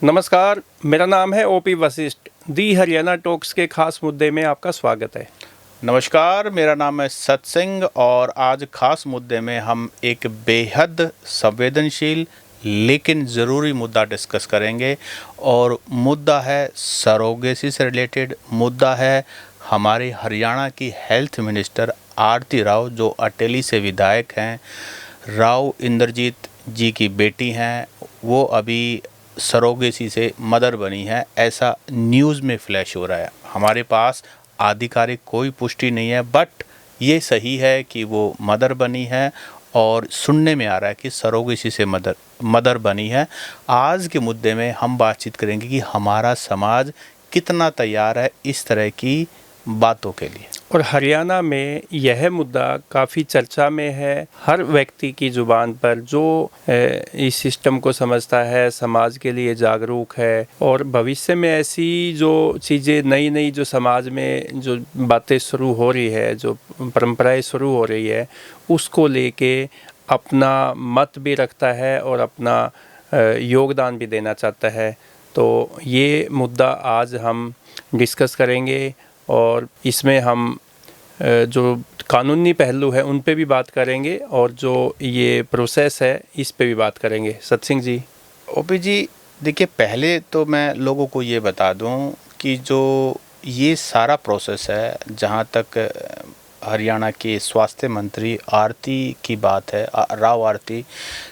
नमस्कार, मेरा नाम है ओपी वशिष्ठ। दी हरियाणा टॉक्स के खास मुद्दे में आपका स्वागत है। नमस्कार, मेरा नाम है सत्सिंह और आज खास मुद्दे में हम एक बेहद संवेदनशील लेकिन ज़रूरी मुद्दा डिस्कस करेंगे और मुद्दा है सरोगेसी से रिलेटेड। मुद्दा है हमारे हरियाणा की हेल्थ मिनिस्टर आरती राव जो अटेली से विधायक हैं। राव इंद्रजीत जी की बेटी हैं, वो अभी सरोगेसी से मदर बनी है, ऐसा न्यूज़ में फ्लैश हो रहा है। हमारे पास आधिकारिक कोई पुष्टि नहीं है, बट ये सही है कि वो मदर बनी है और सुनने में आ रहा है कि सरोगेसी से मदर बनी है। आज के मुद्दे में हम बातचीत करेंगे कि हमारा समाज कितना तैयार है इस तरह की बातों के लिए। और हरियाणा में यह मुद्दा काफ़ी चर्चा में है। हर व्यक्ति की ज़ुबान पर जो इस सिस्टम को समझता है, समाज के लिए जागरूक है और भविष्य में ऐसी जो चीज़ें नई नई जो समाज में जो बातें शुरू हो रही है, जो परंपराएं शुरू हो रही है, उसको लेके अपना मत भी रखता है और अपना योगदान भी देना चाहता है। तो ये मुद्दा आज हम डिस्कस करेंगे और इसमें हम जो कानूनी पहलू है उन पे भी बात करेंगे और जो ये प्रोसेस है इस पे भी बात करेंगे। सत्सिंह जी। ओपी जी, देखिए, पहले तो मैं लोगों को ये बता दूं कि जो ये सारा प्रोसेस है, जहां तक हरियाणा के स्वास्थ्य मंत्री आरती की बात है, राव आरती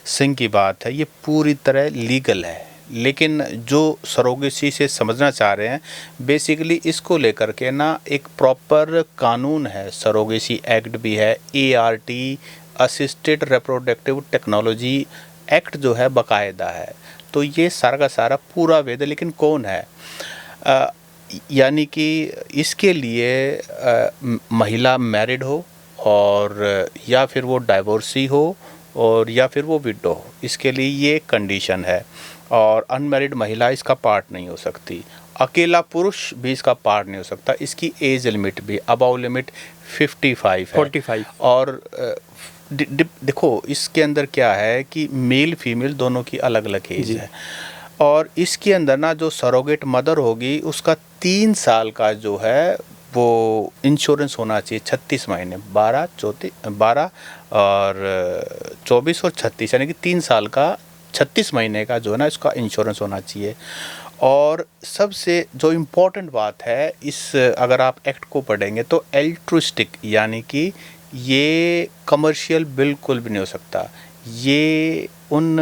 सिंह की बात है, ये पूरी तरह लीगल है। लेकिन जो सरोगेसी से समझना चाह रहे हैं, बेसिकली इसको लेकर के ना एक प्रॉपर कानून है, सरोगेसी एक्ट भी है, ART assisted reproductive technology act जो है बाकायदा है। तो ये सारा का सारा पूरा वेद, लेकिन कौन है? यानी कि इसके लिए महिला मैरिड हो और या फिर वो डाइवोर्सी हो और या फिर वो विडो हो, इसके लिए ये कंडीशन है। और अनमैरिड महिला इसका पार्ट नहीं हो सकती, अकेला पुरुष भी इसका पार्ट नहीं हो सकता। इसकी एज लिमिट भी अबाउ लिमिट 55 है। 45। और देखो, इसके अंदर क्या है कि मेल फीमेल दोनों की अलग अलग एज है। और इसके अंदर ना जो सरोगेट मदर होगी उसका 3 साल का जो है वो इंश्योरेंस होना चाहिए। 36 महीने, 12 और 24 और 36, यानी कि 3 साल का 36 महीने का जो है ना इसका इंश्योरेंस होना चाहिए। और सबसे जो इम्पोर्टेंट बात है, इस अगर आप एक्ट को पढ़ेंगे तो एल्ट्रुइस्टिक, यानी कि ये कमर्शियल बिल्कुल भी नहीं हो सकता। ये उन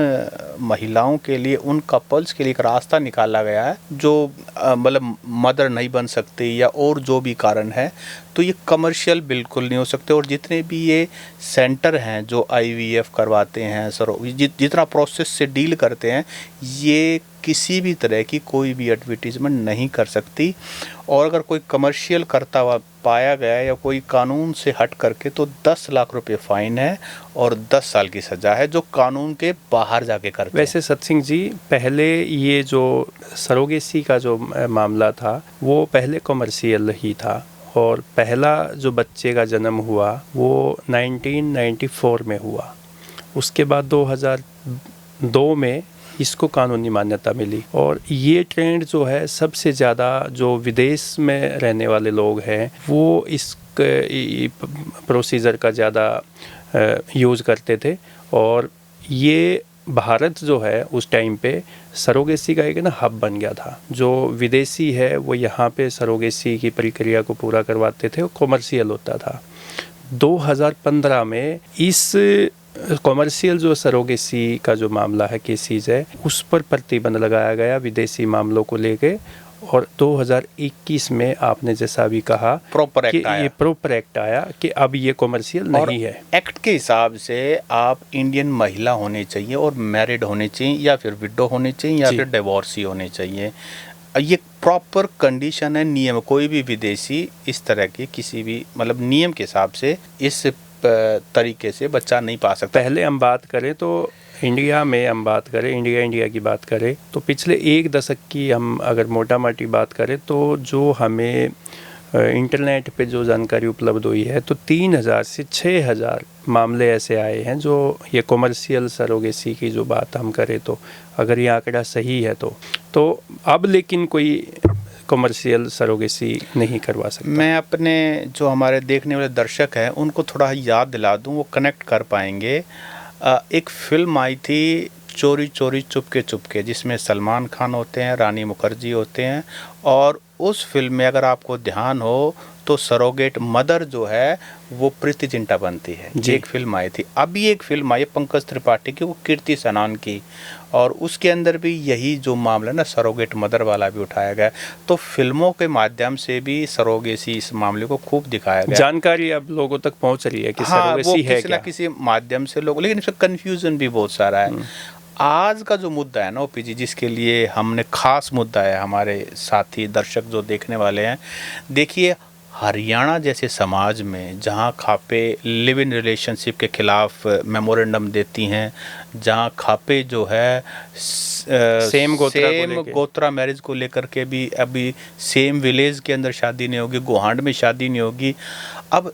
महिलाओं के लिए, उन कपल्स के लिए एक रास्ता निकाला गया है जो मतलब मदर नहीं बन सकती या और जो भी कारण है, तो ये कमर्शियल बिल्कुल नहीं हो सकते। और जितने भी ये सेंटर हैं जो IVF करवाते हैं, जितना प्रोसेस से डील करते हैं, ये किसी भी तरह की कोई भी एडवर्टीजमेंट नहीं कर सकती। और अगर कोई कमर्शियल करता हुआ पाया गया या कोई कानून से हट करके, तो 10 लाख रुपए फाइन है और 10 साल की सज़ा है, जो कानून के बाहर जाके करते हैं। वैसे सत्सिंह जी, पहले ये जो सरोगेसी का जो मामला था वो पहले कमर्शियल ही था और पहला जो बच्चे का जन्म हुआ वो 1994 में हुआ। उसके बाद 2002 में इसको कानूनी मान्यता मिली। और ये ट्रेंड जो है, सबसे ज़्यादा जो विदेश में रहने वाले लोग हैं वो इस प्रोसीजर का ज़्यादा यूज़ करते थे। और ये भारत जो है उस टाइम पे सरोगेसी का एक ना हब बन गया था। जो विदेशी है वो यहाँ पे सरोगेसी की प्रक्रिया को पूरा करवाते थे और कॉमर्शियल होता था। 2015 में इस कॉमर्शियल जो सरोगेसी का जो मामला है, केसेस है, उस पर प्रतिबंध लगाया गया विदेशी मामलों को लेके। और 2021 में आपने जैसा भी कहा प्रॉपर कि एक्ट आया। ये प्रॉपर एक्ट आया कि अब ये कॉमर्शियल नहीं है। एक्ट के हिसाब से आप इंडियन महिला होने चाहिए और मैरिड होने चाहिए या फिर विडो होने चाहिए या फिर डिवोर्सी होने चाहिए। ये प्रॉपर कंडीशन है, नियम। कोई भी विदेशी इस तरह के किसी भी मतलब नियम के हिसाब से इस तरीके से बच्चा नहीं पा सकता। पहले हम बात करें तो इंडिया में हम बात करें, इंडिया की बात करें तो पिछले 1 दशक की हम अगर मोटा मोटी बात करें तो जो हमें इंटरनेट पे जो जानकारी उपलब्ध हुई है तो 3000 से 6000 मामले ऐसे आए हैं जो ये कॉमर्शियल सरोगेसी की जो बात हम करें तो अगर ये आंकड़ा सही है तो अब लेकिन कोई कॉमर्शियल सरोगेसी नहीं करवा सकता। मैं अपने जो हमारे देखने वाले दर्शक हैं उनको थोड़ा याद दिला दूं, वो कनेक्ट कर पाएंगे। एक फिल्म आई थी चोरी चोरी चुपके चुपके, जिसमें सलमान खान होते हैं, रानी मुखर्जी होते हैं, और उस फिल्म में अगर आपको ध्यान हो तो सरोगेट मदर जो है वो प्रीति जिंटा बनती है। एक फिल्म आई थी, अभी एक फिल्म आई है पंकज त्रिपाठी की, वो कीर्ति सनान की, और उसके अंदर भी यही जो मामला ना सरोगेट मदर वाला भी उठाया गया। तो फिल्मों के माध्यम से भी सरोगेसी इस मामले को खूब दिखाया गया। जानकारी अब लोगों तक पहुंच रही है कि सरोगेसी वो है किसी ना किसी माध्यम से लोग, लेकिन इसमें कन्फ्यूजन भी बहुत सारा है। आज का जो मुद्दा है ना ओपी जी, जिसके लिए हमने खास मुद्दा है, हमारे साथी दर्शक जो देखने वाले हैं, देखिए हरियाणा जैसे समाज में जहां खापे लिव इन रिलेशनशिप के खिलाफ मेमोरेंडम देती हैं, जहां खापे जो है सेम गोत्रा मैरिज को लेकर के भी अभी सेम विलेज के अंदर शादी नहीं होगी, गोहांड में शादी नहीं होगी। अब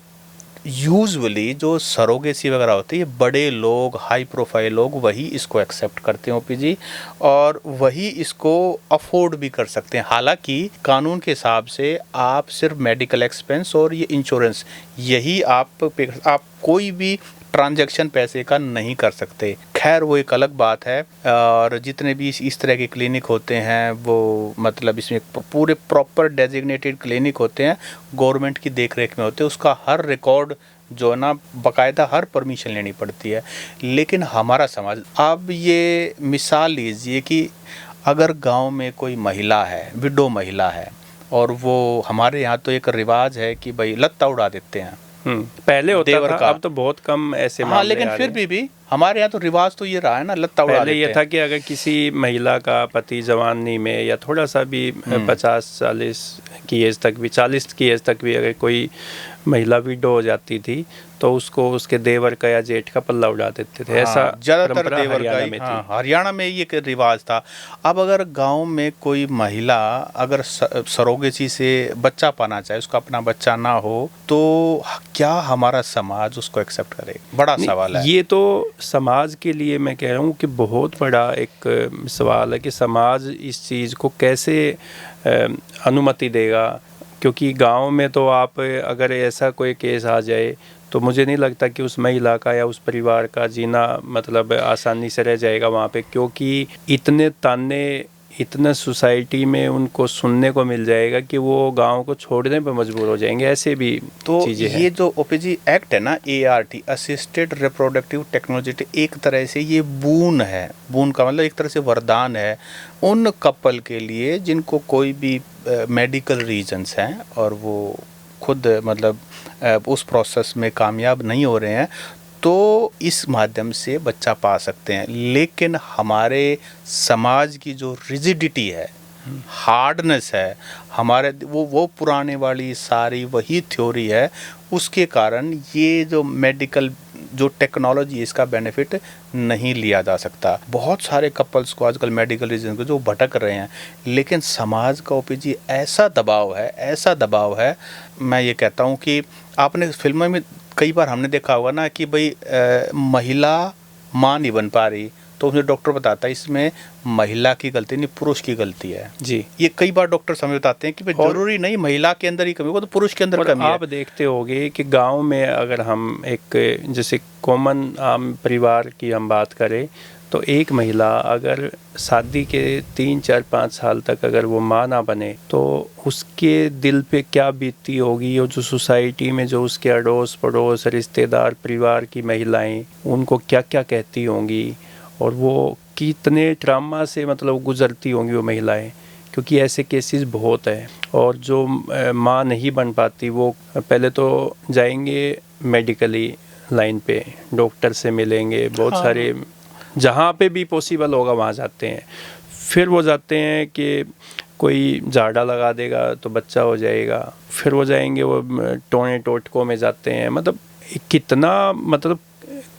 यूजुअली जो सरोगेसी वगैरह होती है, ये बड़े लोग, हाई प्रोफाइल लोग वही इसको एक्सेप्ट करते हैं ओपी जी, और वही इसको अफोर्ड भी कर सकते हैं। हालांकि कानून के हिसाब से आप सिर्फ मेडिकल एक्सपेंस और ये इंश्योरेंस, यही आप कोई भी ट्रांजैक्शन पैसे का नहीं कर सकते। खैर वो एक अलग बात है। और जितने भी इस तरह के क्लिनिक होते हैं वो मतलब इसमें पूरे प्रॉपर डेजिग्नेटेड क्लिनिक होते हैं, गवर्नमेंट की देखरेख में होते हैं, उसका हर रिकॉर्ड जो ना बाकायदा हर परमिशन लेनी पड़ती है। लेकिन हमारा समाज, अब ये मिसाल लीजिए कि अगर गांव में कोई महिला है, विडो महिला है, और वो हमारे यहाँ तो एक रिवाज है कि भाई लत्ता उड़ा देते हैं। पहले होता था, अब तो बहुत कम ऐसे मामले लेकिन फिर भी हमारे यहाँ तो रिवाज तो ये रहा है ना, लत्ता उड़ा देते हैं। पहले ये था कि अगर किसी महिला का पति जवानी में या थोड़ा सा भी 50-40 की एज तक भी, 40 की एज तक भी अगर कोई महिला विडो हो जाती थी तो उसको उसके देवर का या जेठ का पल्ला उड़ा देते थे। ऐसा ज्यादातर देवर का ही, हरियाणा में ये रिवाज था। अब अगर गांव में कोई महिला अगर सरोगेसी से बच्चा पाना चाहे, उसका अपना बच्चा ना हो, तो क्या हमारा समाज उसको एक्सेप्ट करे? बड़ा सवाल है ये। तो समाज के लिए मैं कह रहा हूँ कि बहुत बड़ा एक सवाल है कि समाज इस चीज़ को कैसे अनुमति देगा, क्योंकि गांव में तो आप अगर ऐसा कोई केस आ जाए तो मुझे नहीं लगता कि उस महिला का या उस परिवार का जीना मतलब आसानी से रह जाएगा वहाँ पे, क्योंकि इतने ताने इतना सोसाइटी में उनको सुनने को मिल जाएगा कि वो गांव को छोड़ने पर मजबूर हो जाएंगे। ऐसे भी तो चीज़ें हैं। ये जो ओपीजी एक्ट है ना, ART असिस्टेड रिप्रोडक्टिव टेक्नोलॉजी, एक तरह से ये बून है। बून का मतलब एक तरह से वरदान है उन कपल के लिए जिनको कोई भी मेडिकल रीजंस हैं और वो खुद मतलब उस प्रोसेस में कामयाब नहीं हो रहे हैं, तो इस माध्यम से बच्चा पा सकते हैं। लेकिन हमारे समाज की जो रिजिडिटी है, हार्डनेस है, हमारे वो पुराने वाली सारी वही थ्योरी है, उसके कारण ये जो मेडिकल जो टेक्नोलॉजी, इसका बेनिफिट नहीं लिया जा सकता। बहुत सारे कपल्स को आजकल मेडिकल रीजन को जो भटक रहे हैं, लेकिन समाज का ओपीजी ऐसा दबाव है। मैं ये कहता हूँ कि आपने फिल्मों में कई बार हमने देखा होगा ना कि भाई महिला माँ नहीं बन पा रही, तो उसमें डॉक्टर बताता है इसमें महिला की गलती नहीं, पुरुष की गलती है जी। ये कई बार डॉक्टर समझ बताते हैं कि भाई जरूरी नहीं महिला के अंदर ही कमी हो तो पुरुष के अंदर कमी है। आप देखते होंगे कि गांव में अगर हम एक जैसे कॉमन आम परिवार की हम बात करें तो एक महिला अगर शादी के 3-4-5 साल तक अगर वो माँ ना बने तो उसके दिल पे क्या बीतती होगी, और जो सोसाइटी में जो उसके अड़ोस पड़ोस रिश्तेदार परिवार की महिलाएं उनको क्या क्या कहती होंगी, और वो कितने ट्रामा से मतलब गुजरती होंगी वो महिलाएं, क्योंकि ऐसे केसेस बहुत हैं। और जो माँ नहीं बन पाती वो पहले तो जाएंगे मेडिकली लाइन पे, डॉक्टर से मिलेंगे, बहुत सारे जहाँ पे भी पॉसिबल होगा वहाँ जाते हैं। फिर वो जाते हैं कि कोई झाड़ा लगा देगा तो बच्चा हो जाएगा, फिर वो जाएंगे वो टोने टोटकों में जाते हैं। मतलब कितना मतलब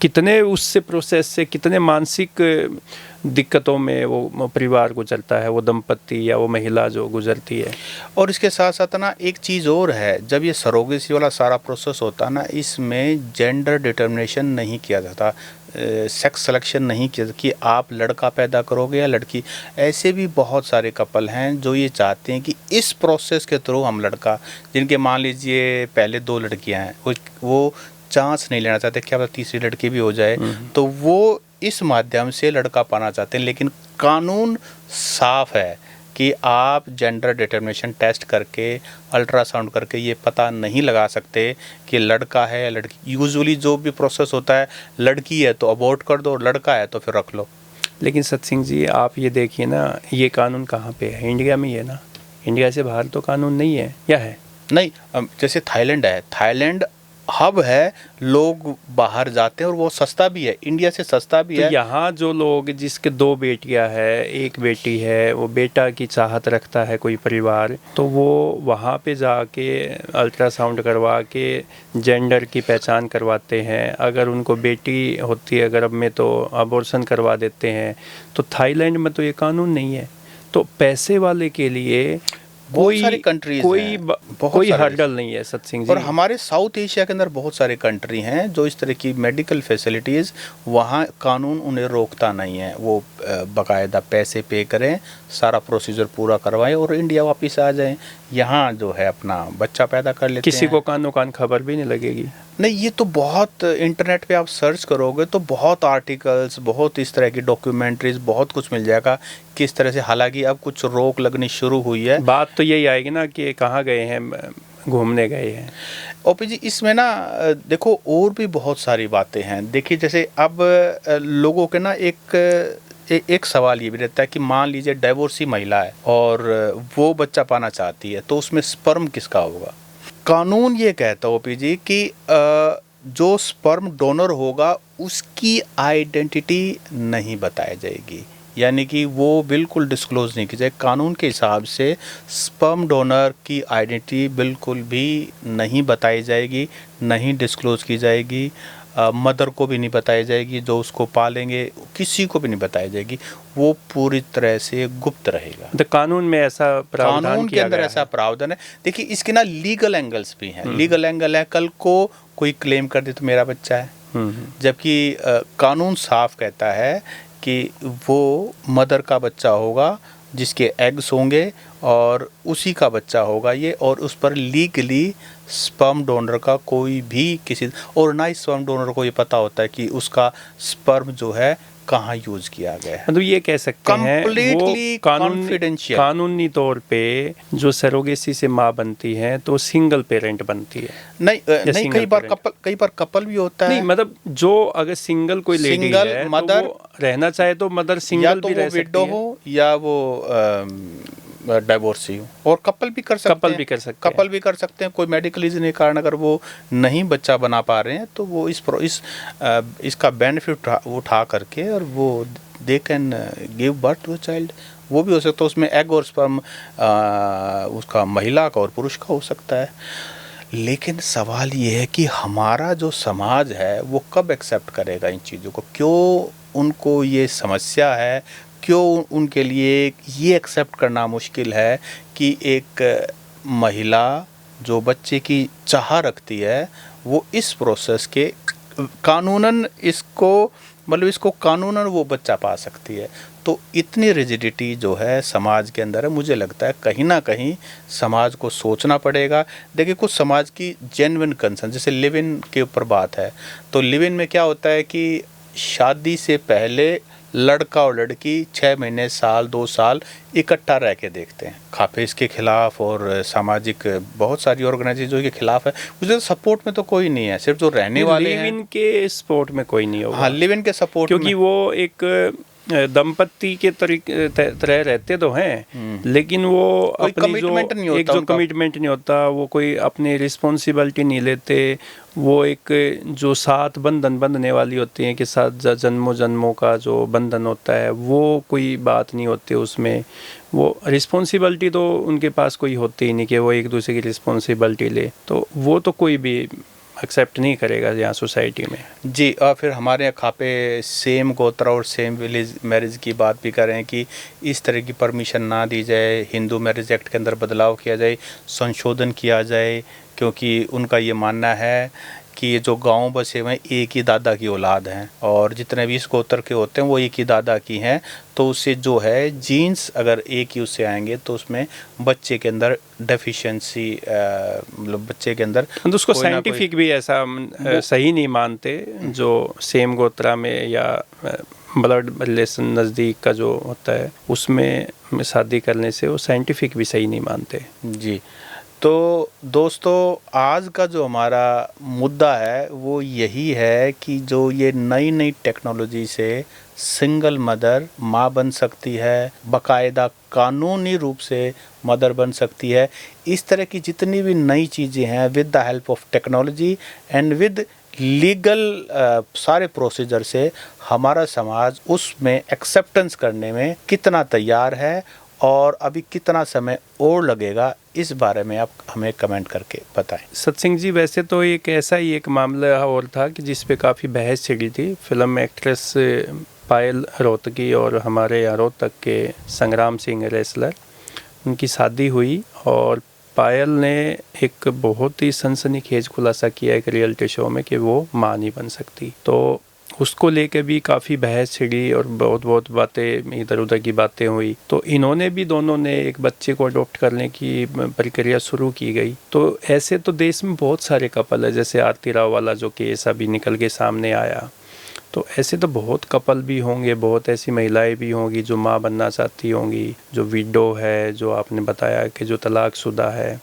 कितने उससे प्रोसेस से कितने मानसिक दिक्कतों में वो परिवार गुजरता है, वो दंपति या वो महिला जो गुजरती है। और इसके साथ साथ ना एक चीज़ और है, जब ये सरोगेसी वाला सारा प्रोसेस होता है ना, इसमें जेंडर डिटर्मिनेशन नहीं किया जाता, सेक्स सिलेक्शन नहीं किया कि आप लड़का पैदा करोगे या लड़की। ऐसे भी बहुत सारे कपल हैं जो ये चाहते हैं कि इस प्रोसेस के थ्रू हम लड़का, जिनके मान लीजिए पहले 2 लड़कियां हैं, वो चांस नहीं लेना चाहते क्या पता तीसरी लड़की भी हो जाए, तो वो इस माध्यम से लड़का पाना चाहते हैं। लेकिन कानून साफ है कि आप जेंडर डिटर्मिनेशन टेस्ट करके, अल्ट्रासाउंड करके ये पता नहीं लगा सकते कि लड़का है या लड़की। यूजुअली जो भी प्रोसेस होता है, लड़की है तो अबॉर्ट कर दो और लड़का है तो फिर रख लो। लेकिन सत्सिंह जी, आप ये देखिए ना, ये कानून कहाँ पे है? इंडिया में ही है ना, इंडिया से बाहर तो कानून नहीं है, या है? नहीं, जैसे थाईलैंड है, थाईलैंड हब है, लोग बाहर जाते हैं और वो सस्ता भी है, इंडिया से सस्ता भी तो है। यहाँ जो लोग जिसके 2 बेटियां है, 1 बेटी है, वो बेटा की चाहत रखता है कोई परिवार, तो वो वहाँ पे जाके अल्ट्रासाउंड करवा के जेंडर की पहचान करवाते हैं। अगर उनको बेटी होती है गर्भ में तो अबॉर्शन करवा देते हैं। तो थाईलैंड में तो ये कानून नहीं है। तो पैसे वाले के लिए बहुत सारी कंट्रीज कोई हर्डल नहीं है सत्सिंह जी। और हमारे साउथ एशिया के अंदर बहुत सारे कंट्री हैं जो इस तरह की मेडिकल फैसिलिटीज़, वहाँ कानून उन्हें रोकता नहीं है। वो बाकायदा पैसे पे करें, सारा प्रोसीजर पूरा करवाएं और इंडिया वापस आ जाएं। यहाँ जो है अपना बच्चा पैदा कर लेते हैं। किसी को कानो कान खबर भी नहीं लगेगी। नहीं, ये तो बहुत इंटरनेट पे आप सर्च करोगे तो बहुत आर्टिकल्स, बहुत इस तरह की डॉक्यूमेंट्रीज, बहुत कुछ मिल जाएगा किस तरह से। हालांकि अब कुछ रोक लगनी शुरू हुई है। बात तो यही आएगी ना कि कहाँ गए हैं, घूमने गए हैं। ओपी जी, इसमें ना देखो और भी बहुत सारी बातें हैं। देखिए जैसे अब लोगों के ना एक सवाल ये भी रहता है कि मान लीजिए डाइवोर्सी महिला है और वो बच्चा पाना चाहती है, तो उसमें स्पर्म किसका होगा? कानून ये कहता है ओपी जी कि जो स्पर्म डोनर होगा उसकी आइडेंटिटी नहीं बताई जाएगी, यानी कि वो बिल्कुल डिस्क्लोज नहीं की जाए। कानून के हिसाब से स्पर्म डोनर की आइडेंटिटी बिल्कुल भी नहीं बताई जाएगी, नहीं डिस्क्लोज की जाएगी। मदर को भी नहीं बताई जाएगी, जो उसको पालेंगे किसी को भी नहीं बताई जाएगी। वो पूरी तरह से गुप्त रहेगा। तो कानून में ऐसा प्रावधान कानून के अंदर ऐसा प्रावधान है। देखिए इसके ना लीगल एंगल्स भी हैं। लीगल एंगल है, कल को कोई क्लेम कर दे तो मेरा बच्चा है, जबकि कानून साफ कहता है कि वो मदर का बच्चा होगा, जिसके एग्स होंगे और उसी का बच्चा होगा ये, और उस पर लीगली स्पर्म डोनर का कोई भी किसी, और ना ही स्पर्म डोनर को ये पता होता है कि उसका स्पर्म जो है कहाँ यूज किया गया है। मतलब ये कह सकते हैं कंप्लीटली कॉन्फिडेंशियल। कानूनी तौर पे जो सरोगेसी से माँ बनती है तो सिंगल पेरेंट बनती है। नहीं, कई बार कपल भी होता है। नहीं, मतलब जो अगर सिंगल कोई लेडी है मदर तो वो रहना चाहे तो मदर सिंगल भी रह सकती है, विडो हो या वो डाइवोर्सी हो, और कपल भी कर सकते हैं। कोई मेडिकल रीजन के कारण अगर वो नहीं बच्चा बना पा रहे हैं तो वो इसका बेनिफिट उठा करके और वो they can give birth to a child. वो भी हो सकता है, उसमें एग और स्पर्म उसका महिला का और पुरुष का हो सकता है। लेकिन सवाल ये है कि हमारा जो समाज है वो कब एक्सेप्ट करेगा इन चीज़ों को? क्यों उनको ये समस्या है, क्यों उनके लिए ये एक्सेप्ट करना मुश्किल है कि एक महिला जो बच्चे की चाह रखती है वो इस प्रोसेस के कानूनन इसको कानूनन वो बच्चा पा सकती है? तो इतनी रिजिडिटी जो है समाज के अंदर है, मुझे लगता है कहीं ना कहीं समाज को सोचना पड़ेगा। देखिए कुछ समाज की जेन्युइन कंसर्न, जैसे लिव इन के ऊपर बात है, तो लिव इन में क्या होता है कि शादी से पहले लड़का और लड़की 6 महीने, साल, 2 साल इकट्ठा रह के देखते हैं। खाफेज के खिलाफ और सामाजिक बहुत सारी ऑर्गेनाइजेशन के खिलाफ है। मुझे सपोर्ट में तो कोई नहीं है, सिर्फ जो रहने वाले हैं। लिव इन के सपोर्ट में कोई नहीं होगा। हाँ, लिव इन के सपोर्ट, क्योंकि वो एक दंपत्ति के तरह रहते तो हैं, लेकिन वो अपनी कमिटमेंट नहीं होता, वो कोई अपनी रिस्पॉन्सिबिलिटी नहीं लेते। वो एक जो साथ बंधन बंधने वाली होती हैं कि साथ जन्मों जन्मों का जो बंधन होता है, वो कोई बात नहीं होती उसमें। वो रिस्पॉन्सिबिलिटी तो उनके पास कोई होती ही नहीं कि वो एक दूसरे की रिस्पॉन्सिबिलिटी ले। तो वो तो कोई भी एक्सेप्ट नहीं करेगा यहाँ सोसाइटी में। जी, और फिर हमारे यहाँ पे सेम गोत्र और सेम विलेज मैरिज की बात भी करें कि इस तरह की परमिशन ना दी जाए, हिंदू मैरिज एक्ट के अंदर बदलाव किया जाए, संशोधन किया जाए, क्योंकि उनका ये मानना है कि ये जो गांव बसे हुए हैं एक ही दादा की औलाद हैं और जितने भी इस गोत्र के होते हैं वो एक ही दादा की हैं, तो उससे जो है जीन्स अगर एक ही उससे आएंगे तो उसमें बच्चे के अंदर डेफिशिएंसी मतलब बच्चे के अंदर तो उसको कोई ना साइंटिफिक भी ऐसा सही नहीं मानते, जो सेम गोत्रा में या ब्लड रिलेशन नज़दीक का जो होता है उसमें शादी करने से वो साइंटिफिक भी सही नहीं मानते। जी, तो दोस्तों आज का जो हमारा मुद्दा है वो यही है कि जो ये नई नई टेक्नोलॉजी से सिंगल मदर माँ बन सकती है, बाकायदा कानूनी रूप से मदर बन सकती है। इस तरह की जितनी भी नई चीज़ें हैं with the help of technology and with legal सारे प्रोसीजर से हमारा समाज उसमें एक्सेप्टेंस करने में कितना तैयार है और अभी कितना समय और लगेगा, इस बारे में आप हमें कमेंट करके बताएं। सत्सिंग जी, वैसे तो एक ऐसा ही एक मामला और था कि जिस पे काफ़ी बहस छिड़ी थी। फिल्म एक्ट्रेस पायल रोहतगी और हमारे यहाँ रोहतक के संग्राम सिंह रेसलर, उनकी शादी हुई और पायल ने एक बहुत ही सनसनीखेज खुलासा किया एक रियलिटी शो में कि वो माँ नहीं बन सकती। तो उसको लेके भी काफ़ी बहस छिड़ी और बहुत बातें इधर उधर की बातें हुई। तो इन्होंने भी दोनों ने एक बच्चे को अडॉप्ट करने की प्रक्रिया शुरू की गई। तो ऐसे तो देश में बहुत सारे कपल है, जैसे आरती राव वाला जो केस अभी निकल के सामने आया, तो ऐसे तो बहुत कपल भी होंगे, बहुत ऐसी महिलाएं भी होंगी जो माँ बनना चाहती होंगी, जो विडो है, जो आपने बताया कि जो तलाकशुदा है,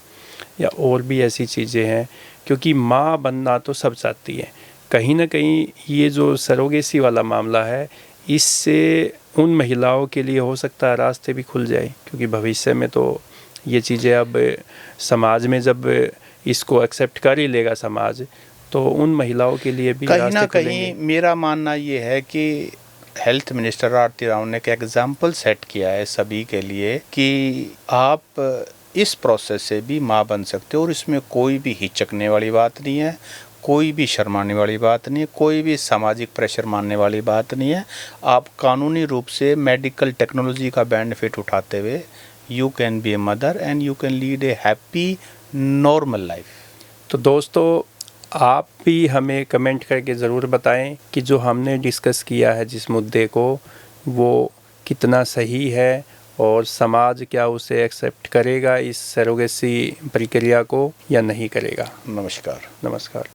या और भी ऐसी चीज़ें हैं। क्योंकि माँ बनना तो सब चाहती है। कहीं ना कहीं ये जो सरोगेसी वाला मामला है, इससे उन महिलाओं के लिए हो सकता है रास्ते भी खुल जाए, क्योंकि भविष्य में तो ये चीज़ें अब समाज में जब इसको एक्सेप्ट कर ही लेगा समाज, तो उन महिलाओं के लिए भी कहीं ना रास्ते कहीं मेरा मानना ये है कि हेल्थ मिनिस्टर आरती राव ने एक एग्जाम्पल सेट किया है सभी के लिए कि आप इस प्रोसेस से भी माँ बन सकते हो और इसमें कोई भी हिचकने वाली बात नहीं है, कोई भी शर्माने वाली बात नहीं है, कोई भी सामाजिक प्रेशर मानने वाली बात नहीं है। आप कानूनी रूप से मेडिकल टेक्नोलॉजी का बेनिफिट उठाते हुए you can be a mother and you can lead A happy normal life. तो दोस्तों, आप भी हमें कमेंट करके ज़रूर बताएं कि जो हमने डिस्कस किया है जिस मुद्दे को, वो कितना सही है और समाज क्या उसे एक्सेप्ट करेगा इस सरोगेसी प्रक्रिया को या नहीं करेगा। नमस्कार। नमस्कार।